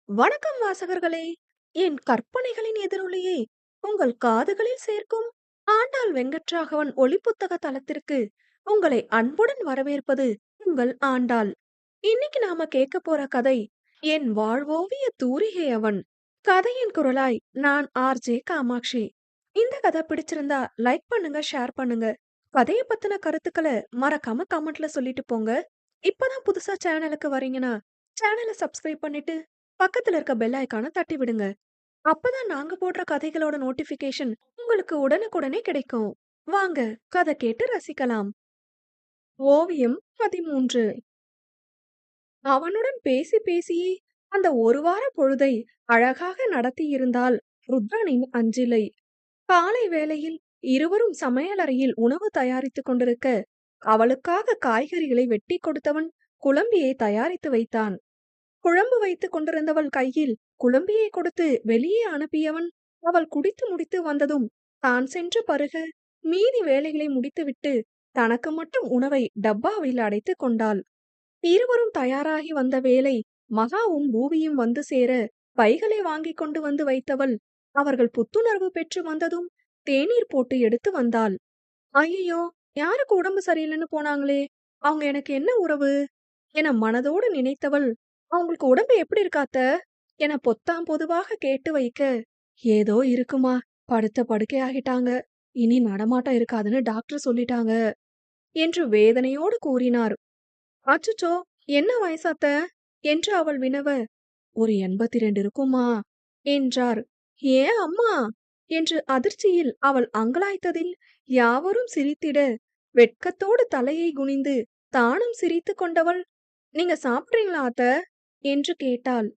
வணக்கம் வாசகர்களே! என் கற்பனைகளின் எதிரொலியை உங்கள் காதுகளில் சேர்க்கும் ஆண்டாள் வெங்கட்ராகவன் ஒலிப்புத்தக தளத்திற்கு உங்களை அன்புடன் வரவேற்பது உங்கள் ஆண்டாள். இன்னைக்கு நாம கேட்க போற கதை என் வாழ்வோவிய தூரிகை அவன். கதையின் குரலாய் நான் ஆர்ஜே காமாட்சி. இந்த கதை பிடிச்சிருந்தா லைக் பண்ணுங்க, ஷேர் பண்ணுங்க. கதையை பத்தின கருத்துக்களை மறக்காம கமெண்ட்ல சொல்லிட்டு போங்க. இப்பதான் புதுசா சேனலுக்கு வரீங்கன்னா சேனலை சப்ஸ்கிரைப் பண்ணிட்டு பக்கத்துல இருக்க பெல் ஐகான தட்டி விடுங்க. அப்பதான் நாங்க போடுற கதைகளோட நோட்டிபிகேஷன் உங்களுக்கு உடனுக்குடனே கிடைக்கும். வாங்க கதை கேட்டு ரசிக்கலாம். ஓவியம் 13. அவனுடன் பேசி பேசியே அந்த ஒரு வார பொழுதை அழகாக நடத்தியிருந்தாள் ருத்ரனின் அஞ்சிலை. காலை வேளையில் இருவரும் சமையலறையில் உணவு தயாரித்துக் கொண்டிருக்க அவளுக்காக காய்கறிகளை வெட்டி கொடுத்தவன் குழம்பியை தயாரித்து வைத்தான். குழம்பு வைத்துக் கொண்டிருந்தவள் கையில் குழம்பியை கொடுத்து வெளியே அனுப்பியவன் அவள் குடித்து முடித்து வந்ததும் தான் சென்று பருக மீதி வேலைகளை முடித்துவிட்டு தனக்கு மட்டும் உணவை டப்பாவில் அடைத்துக் கொண்டாள். இருவரும் தயாராகி வந்த வேளை மகாவும் பூவியும் வந்து சேர பைகளை வாங்கிக் கொண்டு வந்து வைத்தவள் அவர்கள் புத்துணர்வு பெற்று வந்ததும் தேநீர் போட்டு எடுத்து வந்தாள். ஐயோ, யாருக்கு உடம்பு சரியில்லைன்னு போனாங்களே, அவங்க எனக்கு என்ன உறவு என மனதோடு நினைத்தவள், அவங்களுக்கு உடம்பு எப்படி இருக்காத்த என பொத்தாம் பொதுவாக கேட்டு வைக்க, ஏதோ இருக்குமா, படுத்த படுக்கை ஆகிட்டாங்க, இனி நடமாட்டம் இருக்காதுன்னு டாக்டர் சொல்லிட்டாங்க என்று வேதனையோடு கூறினார். அச்சுச்சோ, என்ன வயசாத்த என்று அவள் வினவ, ஒரு 82 இருக்குமா என்றார். ஏன் அம்மா என்று அதிர்ச்சியில் அவள் அங்கலாய்த்ததில் யாவரும் சிரித்திட வெட்கத்தோடு தலையை குனிந்து தானும் சிரித்து கொண்டவள், நீங்க சாப்பிட்றீங்களா அத்த என்று கேட்டாள்.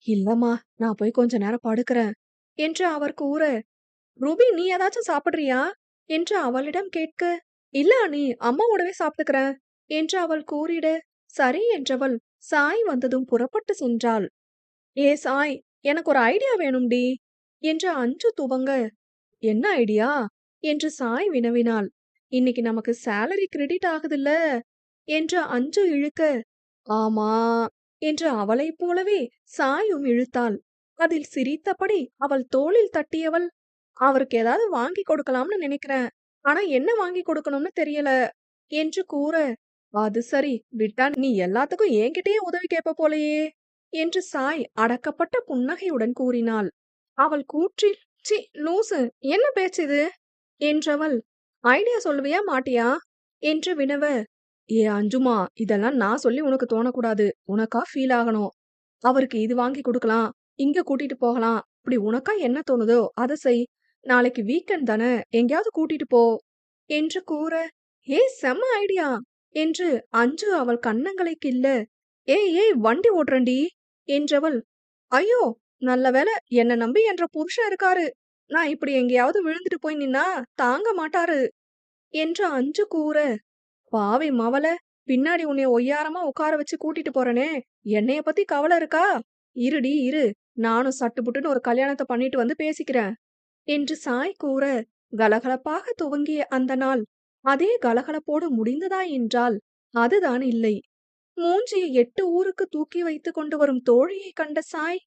இல்லம்மா, நான் போய் கொஞ்ச நேரம் படுக்கிறேன் என்று அவர் கூற, ரூபி நீ ஏதாச்சும் சாப்பிடுறியா என்று அவளிடம் கேட்க, இல்ல நீ அம்மாவோடவே சாப்பிட்டுக்கிறேன் என்று அவள் கூறிட, சரி என்றவள் சாய் வந்ததும் புறப்பட்டு சென்றாள். ஏ சாய், எனக்கு ஒரு ஐடியா வேணும்டி என்று அஞ்சு துவங்க, என்ன ஐடியா என்று சாய் வினவினாள். இன்னைக்கு நமக்கு சேலரி கிரெடிட் ஆகுதுல்ல என்று அஞ்சு இழுக்க, ஆமா என்று அவளைப் போலவே சாயும் இழுத்தாள். அதில் சிரித்தபடி அவள் தோளில் தட்டியவள், அவருக்கு ஏதாவது வாங்கி கொடுக்கலாம்னு நினைக்கிறேன், ஆனா என்ன வாங்கி கொடுக்கணும்னு தெரியல என்று கூற, அது சரி, விட்டா நீ எல்லாத்துக்கும் என்கிட்டயே உதவி கேட்ப போலயே என்று சாய் அடக்கப்பட்ட புன்னகையுடன் கூறினாள். அவள் கூற்றில், சி லூசு, என்ன பேச்சு இது என்றவள், ஐடியா சொல்லுவியா மாட்டியா என்று வினவ, ஏ அஞ்சுமா, இதெல்லாம் நான் சொல்லி உனக்கு தோணக்கூடாது, உனக்கா ஃபீல் ஆகணும். அவருக்கு இது வாங்கி கொடுக்கலாம், இங்க கூட்டிட்டு போகலாம், இப்படி உனக்கா என்ன தோணுதோ அதை செய். நாளைக்கு வீக்கெண்ட் தானே, எங்கேயாவது கூட்டிட்டு போ என்று கூற, ஏ செம்ம ஐடியா என்று அஞ்சு அவள் கன்னங்களை கிள்ள, ஏய் ஏய் வண்டி ஓட்டுறண்டி என்றவள், ஐயோ நல்ல வேலை என்ன நம்பி என்ற புருஷன் இருக்காரு, நான் இப்படி எங்கேயாவது விழுந்துட்டு போய் நின்னா தாங்க மாட்டாரு என்று அஞ்சு கூற, பாவி மவள, பின்னாடி உன்னை ஒய்யாரமா உட்கார வச்சு கூட்டிட்டு போறனே, என்னைய பத்தி கவலை இருக்கா, இருடி இரு, நானும் சட்டுப்புட்டுன்னு ஒரு கல்யாணத்தை பண்ணிட்டு வந்து பேசிக்கிறேன் என்று சாய் கூற, கலகலப்பாக துவங்கிய அந்த நாள் அதே கலகலப்போடு முடிந்ததா என்றால் அதுதான் இல்லை. மூஞ்சியை 8 ஊருக்கு தூக்கி வைத்து கொண்டு வரும் தோழியை கண்ட சாய்,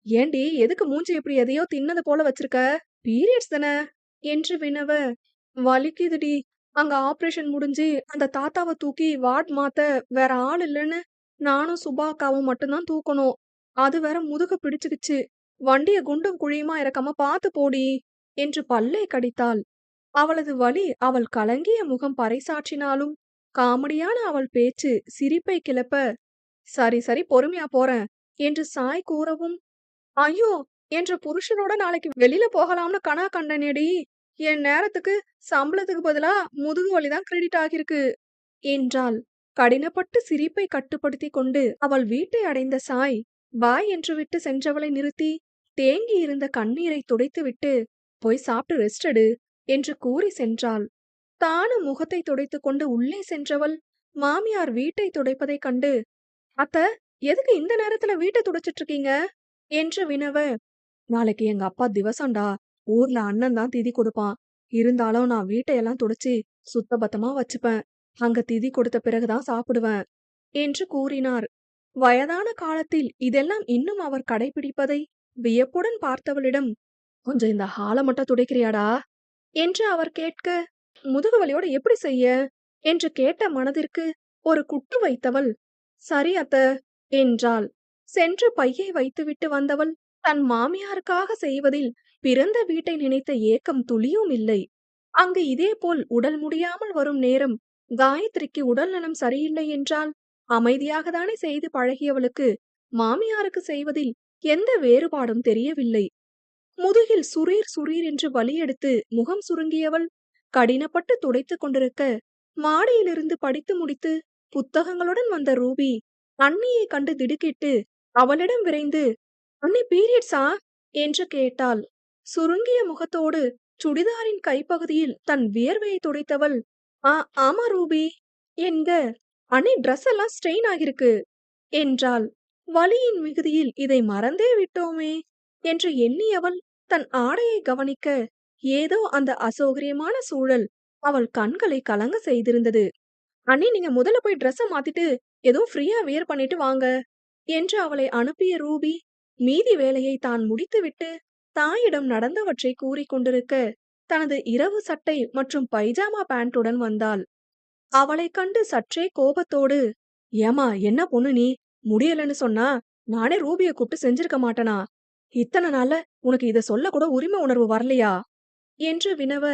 ஏண்டி எதுக்கு மூஞ்சி இப்படி எதையோ தின்னது போல வச்சிருக்க, பீரியட்ஸ் தானே என்று வினவ, வலிக்குதுடி, அங்க ஆபரேஷன் முடிஞ்சு அந்த தாத்தாவை தூக்கி வார்ட் மாத்த வேற ஆள் இல்லைன்னு நானும் சுபா அக்காவும் மட்டும்தான் தூக்கணும், அது வேற முதுக பிடிச்சுக்கிச்சு, வண்டிய குண்டும் குழியுமா இறக்காம பார்த்து போடி என்று பல்லை கடித்தாள். அவளது வலி அவள் கலங்கிய முகம் பறைசாற்றினாலும் காமெடியான அவள் பேச்சு சிரிப்பை கிளப்ப, சரி சரி பொறுமையா போறேன் என்று சாய் கூறவும், ஐயோ என்ற புருஷனோட நாளைக்கு வெளியில போகலாம்னு கனா கண்டனேடி, என் நேரத்துக்கு சம்பளத்துக்கு பதிலா முதுகு வலிதான் கிரெடிட் ஆகிருக்கு என்றாள். கடினப்பட்டு சிரிப்பை கட்டுப்படுத்தி கொண்டு அவள் வீட்டை அடைந்த சாய் பாய் என்று விட்டு சென்றவளை நிறுத்தி தேங்கி இருந்த கண்ணீரை துடைத்துவிட்டு, போய் சாப்பிட்டு ரெஸ்ட் எடு என்று கூறி சென்றாள். தானும் முகத்தை துடைத்துக் கொண்டு உள்ளே சென்றவள் மாமியார் வீட்டை துடைப்பதைக் கண்டு, அத்த, எதுக்கு இந்த நேரத்துல வீட்டை துடைச்சிட்டு இருக்கீங்க என்று வினவ, நாளைக்கு எங்க அப்பா திவசம்டா, ஊர்ல அண்ணன் தான் திதி கொடுப்பான், இருந்தாலும் நான் வீட்டையெல்லாம் துடைச்சி சுத்தபத்தமா வச்சுப்பேன், அங்க திதி கொடுத்த பிறகுதான் சாப்பிடுவேன் என்று கூறினார். வயதான காலத்தில் இதெல்லாம் இன்னும் அவர் கடைபிடிப்பதை வியப்புடன் பார்த்தவளிடம், "கொஞ்சம் இந்த ஹால மட்டும் துடைக்கிறியாடா?" என்று அவர் கேட்க, "முதுகு வலியோட எப்படி செய்ய?" என்று கேட்ட மனதிற்கு ஒரு குட்டு வைத்தவள், "சரி அத்த" என்றாள். சென்று பையை வைத்துவிட்டு வந்தவள், தன் மாமியாருக்காக செய்வதில் பிறந்த வீட்டை நினைத்த ஏக்கம் துளியும் இல்லை. அங்கு இதேபோல் உடல் முடியாமல் வரும் நேரம், காயத்ரிக்கு உடல் நலம் சரியில்லை என்றால் அமைதியாக தானே செய்து பழகியவளுக்கு மாமியாருக்கு செய்வதில் எந்த வேறுபாடும் தெரியவில்லை. முதுகில் சுரீர் சுரீர் என்று வலி எடுத்து முகம் சுருங்கியவள் கடினப்பட்டு துடைத்துக் கொண்டிருக்க, மாடியிலிருந்து படித்து முடித்து புத்தகங்களுடன் வந்த ரூபி அண்ணியை கண்டு திடுக்கிட்டு அவளிடம் விரைந்து, "அண்ணி பீரியட்ஸா?" என்று கேட்டாள். சுருங்கிய முகத்தோடு சுடிதாரின் கைப்பகுதியில் தன் வியர்வையை துடைத்தவள், "ஆ ஆமா ரூபி" என்க, "அண்ணி ட்ரெஸ் எல்லாம் ஸ்ட்ரெயின் ஆகிருக்கு" என்றாள். வலியின் மிகுதியில் இதை மறந்தே விட்டோமே என்று எண்ணியவள் தன் ஆடையை கவனிக்க, ஏதோ அந்த அசௌகரியமான சூழல் அவள் கண்களை கலங்க செய்திருந்தது. "அண்ணி நீங்க முதல்ல போய் ட்ரெஸ்ஸ மாத்திட்டு எதுவும் ஃப்ரீயா வியர் பண்ணிட்டு வாங்க" என்று அவளை அனுப்பிய ரூபி மீதி வேலையை தான் முடித்துவிட்டு தாயிடம் நடந்தவற்றை கூறிக் கொண்டிருக்க, தனது இரவு சட்டை மற்றும் பைஜாமா பேண்டுடன் வந்தாள். அவளைக் கண்டு சற்றே கோபத்தோடு, "ஏம்மா என்ன பொண்ணு நீ? முடியலன்னு சொன்னா நானே ரூபிய கூப்பிட்டு செஞ்சிருக்க மாட்டனா? இத்தனை நாள்ல உனக்கு இத சொல்ல கூட உரிமை உணர்வு வரலையா?" என்று வினவ,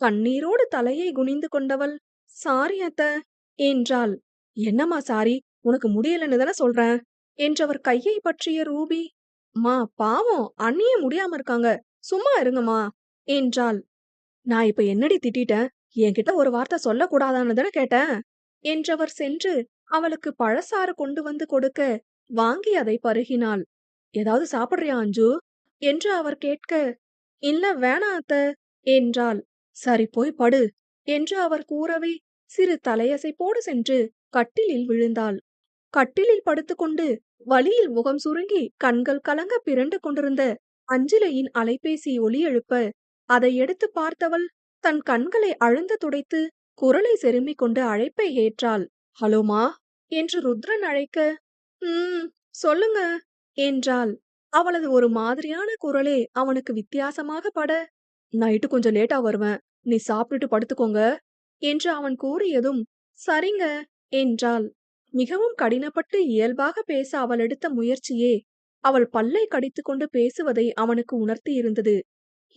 கண்ணீரோடு தலையை குனிந்து கொண்டவள், "சாரி அத்த" என்றாள். "என்னம்மா சாரி? உனக்கு முடியலன்னு தானே சொல்றேன்" என்றவர் கையை பற்றிய ரூபி, "அம்மா பாவம் அண்ணியே முடியாம இருக்காங்க, சும்மா இருங்கம்மா" என்றாள். "நான் இப்ப என்னடி திட்டிட்டேன்? என்கிட்ட ஒரு வார்த்தை சொல்லக்கூடாதான்னு தானே கேட்டேன்" என்றவர் சென்று அவளுக்கு பழசாறு கொண்டு வந்து கொடுக்க, வாங்கி அதை பருகினாள். "ஏதாவது சாப்பிடுறியா அஞ்சு?" என்று அவர் கேட்க, "இல்ல வேணாம் அத்த" என்றாள். "சரி போய் படு" என்று அவர் கூறவே சிறு தலையசைப்போடு சென்று கட்டிலில் விழுந்தாள். கட்டிலில் படுத்துக்கொண்டு வலியில் முகம் சுருங்கி கண்கள் கலங்க பிறண்டு கொண்டிருந்த அஞ்சிலையின் அலைபேசி ஒலி எழுப்ப, அதை எடுத்து பார்த்தவள் தன் கண்களை அழுந்த துடைத்து குரலை செருமிக் கொண்டு அழைப்பை ஏற்றாள். "ஹலோமா" என்று ருத்ரன் அழைக்க, "ம் சொல்லுங்க" என்றாள். அவளது ஒரு மாதிரியான குரலே அவனுக்கு வித்தியாசமாக பட, "நைட்டு கொஞ்சம் லேட்டா வருவேன், நீ சாப்பிட்டுட்டு படுத்துக்கோங்க" என்று அவன் கூறியதும், "சரிங்க" என்றாள். மிகவும் கடினப்பட்டு இயல்பாக பேச அவள் எடுத்த முயற்சியே அவள் பல்லை கடித்துக்கொண்டு பேசுவதை அவனுக்கு உணர்த்தியிருந்தது.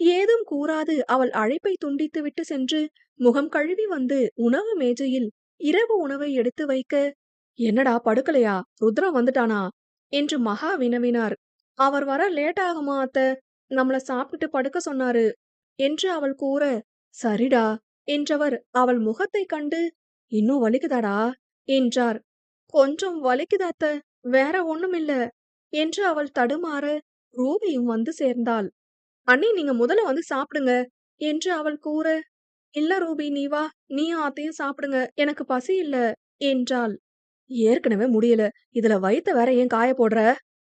ஏதும் கூறாது அவள் அழைப்பை துண்டித்துவிட்டு சென்று முகம் கழுவி வந்து உணவு மேஜையில் இரவு உணவை எடுத்து வைக்க, "என்னடா படுக்கலையா? ருத்ரன் வந்துட்டானா?" என்று மகா வினவினார். "அவர் வர லேட் ஆகுமா அத்த, நம்மள சாப்பிட்டுட்டு படுக்க சொன்னாரு" என்று அவள் கூற, "சரிடா" என்றவர் அவள் முகத்தை கண்டு, "இன்னும் வலிக்குதாடா?" என்றார். "கொஞ்சம் வலிக்குது அத்த, வேற ஒண்ணுமில்ல" என்று அவள் தடுமாற, ரூபியும் வந்து சேர்ந்தாள். "அண்ணி நீங்க முதல்ல வந்து சாப்பிடுங்க" என்று அவள் கூற, "இல்ல ரூபி நீ வா, நீயும் அத்தையும் சாப்பிடுங்க, எனக்கு பசி இல்ல" என்றாள். "ஏற்கனவே முடியல, இதுல வயித்த வேற ஏன் காய போடுற?"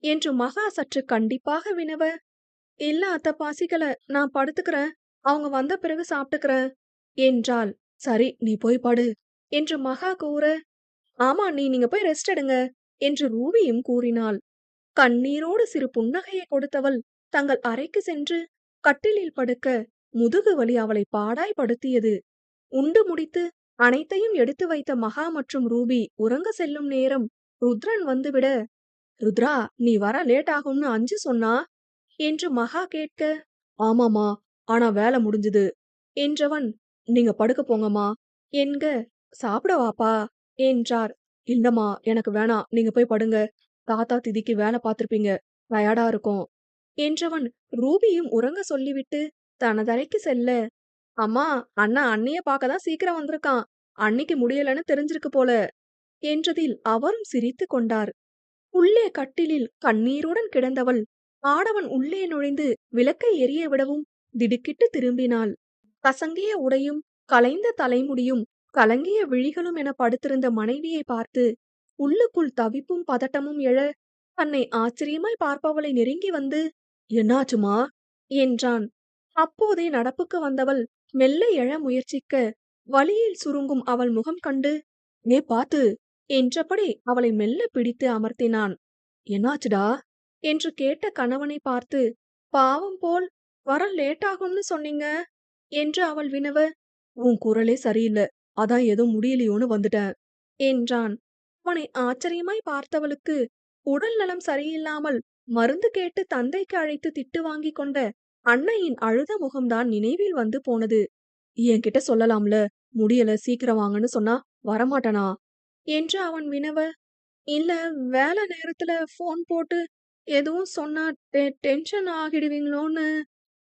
என்று மகா சற்று கண்டிப்பாக வினவ, "இல்ல அத்த பசிக்கல, நான் படுத்துக்கிறேன், அவங்க வந்த பிறகு சாப்பிட்டுக்கிறேன்" என்றாள். "சரி நீ போய் படு" என்று மகா கூற, "ஆமா அண்ணி நீங்க போய் ரெஸ்ட் எடுங்க" என்று ரூபியும் கூறினாள். கண்ணீரோடு சிறு புன்னகையை கொடுத்தவள் தங்கள் அறைக்கு சென்று கட்டிலில் படுக்க, முதுகு வலி அவளை பாடாய் படுத்தியது. உண்டு முடித்து அனைத்தையும் எடுத்து வைத்த மகா மற்றும் ரூபி உறங்க செல்லும் நேரம் ருத்ரன் வந்துவிட, "ருத்ரா நீ வர லேட் ஆகும்னு அஞ்சு சொன்னா" என்று மகா கேட்க, "ஆமாமா, ஆனா வேலை முடிஞ்சுது" என்றவன், "நீங்க படுக்க போங்கம்மா" என்க, "சாப்பிட வாப்பா" என்றார். "இல்லம்மா எனக்கு வேணாம், நீங்க போய் படுங்க, தாத்தா திதிக்கு வேலை பார்த்திருப்பீங்க, டயர்டா இருக்கும்" என்றவன் ரூபியும் உறங்க சொல்லிவிட்டு தனதறைக்கு செல்ல, "அம்மா அண்ணா அண்ணிய பார்க்க தான் சீக்கிரம் வந்திருக்கான், அண்ணிக்கு முடியலன்னு தெரிஞ்சிருக்கு போல" என்றதில் அவரும் சிரித்துக் கொண்டார். உள்ளே கட்டிலில் கண்ணீருடன் கிடந்தவள் ஆடவன் உள்ளே நுழைந்து விளக்கை எரிய விடவும் திடுக்கிட்டு திரும்பினாள். கசங்கிய உடையும் கலைந்த தலைமுடியும் கலங்கிய விழிகளும் என படுத்திருந்த மனைவியை பார்த்து உள்ளுக்குள் தவிப்பும் பதட்டமும் எழ, தன்னை ஆச்சரியமாய் பார்ப்பவளை நெருங்கி வந்து, "என்னாச்சுமா?" என்றான். அப்போதே நடப்புக்கு வந்தவள் மெல்ல எழ முயற்சிக்க, வலியில் சுருங்கும் அவள் முகம் கண்டு, "ஏ பாத்து என்றபடி அவளை மெல்ல பிடித்து அமர்த்தினான். என்னாச்சுடா என்று கேட்ட கணவனை பார்த்து, பாவம் போல் வர லேட் ஆகும்னு சொன்னீங்க என்று அவள் வினவ, உன் குரலே சரியில்ல, அதான் ஏதோ முடியலையோன்னு வந்துட்டேன் என்றான். அவனை ஆச்சரியமாய் பார்த்தவளுக்கு உடல் நலம் சரியில்லாமல் மருந்து கேட்டு தந்தைக்கு அழைத்து திட்டு வாங்கிக் கொண்ட அன்னையின் அழுத முகம்தான் நினைவில் வந்து போனது. என்கிட்ட சொல்லலாம்ல, முடியல சீக்கிரம் வாங்கன்னு சொன்னா வரமாட்டனா என்று அவன் வினவ, இல்ல வேலை நேரத்துல போன் போட்டு எதுவும் சொன்னா டென்ஷன் ஆகிடுவீங்களோன்னு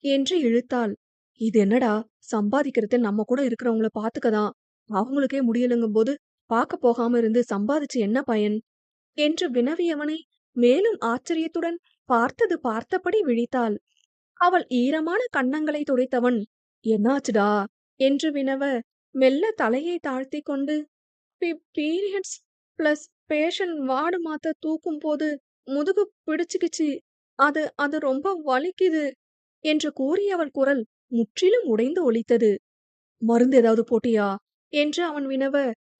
என்று இழுத்தாள். இது என்னடா, சம்பாதிக்கிறது நம்ம கூட இருக்கிறவங்கள பாத்துக்கதான், அவங்களுக்கே முடியலங்கும் போது பார்க்க போகாம இருந்து சம்பாதிச்சு என்ன பயன் என்று வினவியவனை மேலும் ஆச்சரியத்துடன் பார்த்தது பார்த்தபடி விழித்தாள். அவள் ஈரமான கன்னங்களை துடைத்தவன், என்னாச்சுடா என்று வினவ, மெல்ல தலையை தாழ்த்தி கொண்டு, பீரியட்ஸ் பிளஸ் பேஷண்ட் வார்டு மாத்த தூக்கும் போது முதுகு பிடிச்சுக்கிச்சு, அது அது ரொம்ப வலிக்குது என்று கூறியவள் குரல் முற்றிலும் உடைந்து ஒலித்தது. மருந்து ஏதாவது போட்டியா என்று அவன் வினவ,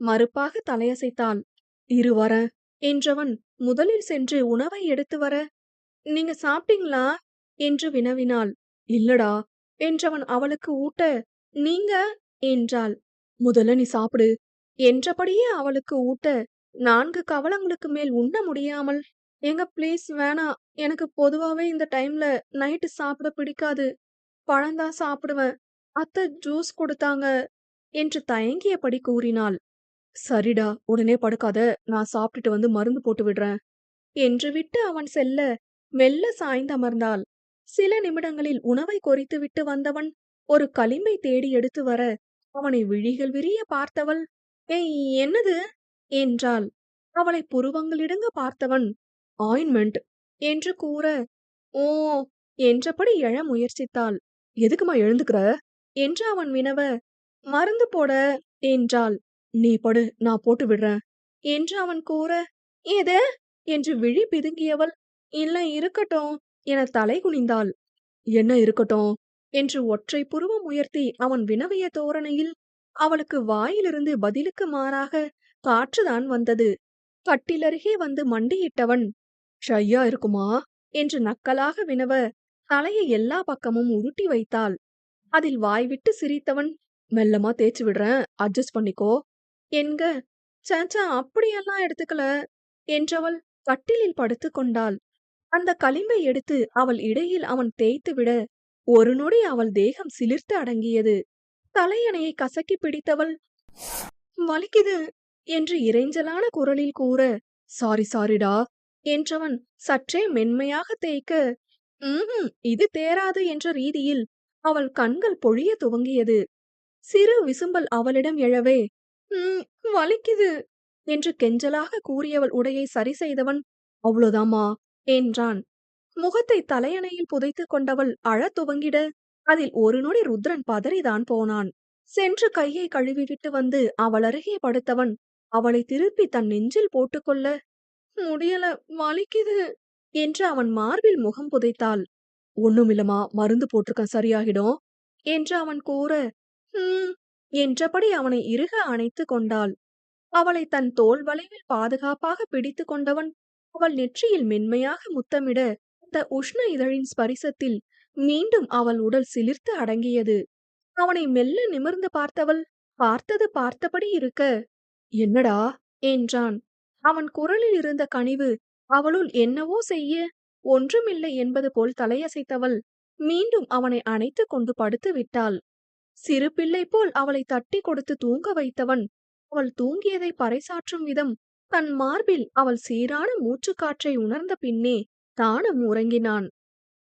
மறுப்பாக தலையசைத்தாள். இரு வரேன் என்றவன் முதலில் சென்று உணவை எடுத்து வர, நீங்க சாப்பிட்டீங்களா என்று வினவினாள். இல்லடா என்றவன் அவளுக்கு ஊட்ட, நீங்க என்றாள். முதல்ல நீ சாப்பிடு என்றபடியே அவளுக்கு ஊட்ட, 4 கவளங்களுக்கு மேல் உண்ண முடியாமல், ஏங்க ப்ளீஸ் வேணாம், எனக்கு பொதுவாவே இந்த டைம்ல நைட்டு சாப்பிட பிடிக்காது, பழந்தான் சாப்பிடுவேன், அத்தை ஜூஸ் கொடுத்தாங்க என்று தயங்கியபடி கூறினாள். சரிடா, உடனே படுக்காத, நான் சாப்பிட்டுட்டு வந்து மருந்து போட்டு விடுறேன் என்று விட்டு அவன் செல்ல மெல்ல சாய்ந்தமர்ந்தாள். சில நிமிடங்களில் உணவை கொறித்துவிட்டு வந்தவன் ஒரு களிம்பை தேடி எடுத்து வர, அவனை விழிகள் விரிய பார்த்தவள், ஏய் என்னது என்றாள். அவளை புருவங்களிடுங்க பார்த்தவன், ஆயின்மெண்ட் என்று கூற, ஓ என்றபடி எழ முயற்சித்தாள். எதுக்குமா எழுந்துக்கிற என்று அவன் வினவ, மருந்து போட என்றாள். நீ படு, நான் போட்டு விடுறேன் என்று அவன் கூற, ஏது என்று விழி பிதுங்கியவள், இல்ல இருக்கட்டும் என தலை குனிந்தாள். என்ன இருக்கட்டும் என்று ஒற்றை புருவம் உயர்த்தி அவன் வினவிய தோரணையில் அவளுக்கு வாயிலிருந்து பதிலுக்கு மாறாக காற்றுதான் வந்தது. கட்டிலருகே வந்து மண்டியிட்டவன், ஷையா இருக்குமா என்று நக்கலாக வினவ, தலையை எல்லா பக்கமும் உருட்டி வைத்தாள். அதில் வாய்விட்டு சிரித்தவன், மெல்லமா தேய்ச்சி விடுறேன், அட்ஜஸ்ட் பண்ணிக்கோ என்க, சாச்சா அப்படியெல்லாம் எடுத்துக்கல என்றவள் கட்டிலில் படுத்து கொண்டாள். அந்த களிம்பை எடுத்து அவள் இடையில் அவன் தேய்த்து விட, ஒரு நொடி அவள் தேகம் சிலிர்த்து அடங்கியது. தலையணையை கசக்கி பிடித்தவள், வலிக்குது என்று இறைஞ்சலான குரலில் கூற, சாரிடா என்றவன் சற்றே மென்மையாக தேய்க்க, இது தேராது என்ற ரீதியில் அவள் கண்கள் பொழிய துவங்கியது. சிறு விசும்பல் அவளிடம் எழவே, வலிக்குது என்று கெஞ்சலாக கூறியவள் உடையை சரி செய்தவன், அவ்வளோதாமா என்றான். முகத்தை தலையணையில் புதைத்து கொண்டவள் அழத் துவங்கிட, அதில் ஒரு நொடி ருத்ரன் பதறிதான் போனான். சென்று கையை கழுவிவிட்டு வந்து அவள் அருகே படுத்தவன் அவளை திருப்பி தன் நெஞ்சில் போட்டுக்கொள்ள, முடியல வலிக்குது என்று அவன் மார்பில் முகம் புதைத்தாள். ஒண்ணுமில்லமா, மருந்து போட்டிருக்கேன், சரியாகிடும் என்று அவன் கூற, என்றபடி அவனை இறுக அணைத்து கொண்டாள். அவளை தன் தோள் வளைவில் பாதுகாப்பாக பிடித்து கொண்டவன் அவள் நெற்றியில் மென்மையாக முத்தமிட, அந்த உஷ்ண இதழின் ஸ்பரிசத்தில் மீண்டும் அவள் உடல் சிலிர்த்து அடங்கியது. அவனை மெல்ல நிமிர்ந்து பார்த்தவள் பார்த்தது பார்த்தபடி இருக்க, என்னடா என்றான். அவன் குரலில் இருந்த கனிவு அவளுள் என்னவோ செய்ய, ஒன்றுமில்லை என்பது போல் தலையசைத்தவள் மீண்டும் அவனை அணைத்து கொண்டு படுத்து விட்டாள். சிறு பிள்ளை போல் அவளை தட்டி கொடுத்து தூங்க வைத்தவன் அவள் தூங்கியதை பறைசாற்றும் விதம் தன் மார்பில் அவள் சீரான மூச்சுக்காற்றை உணர்ந்த பின்னே தானும் உறங்கினான்.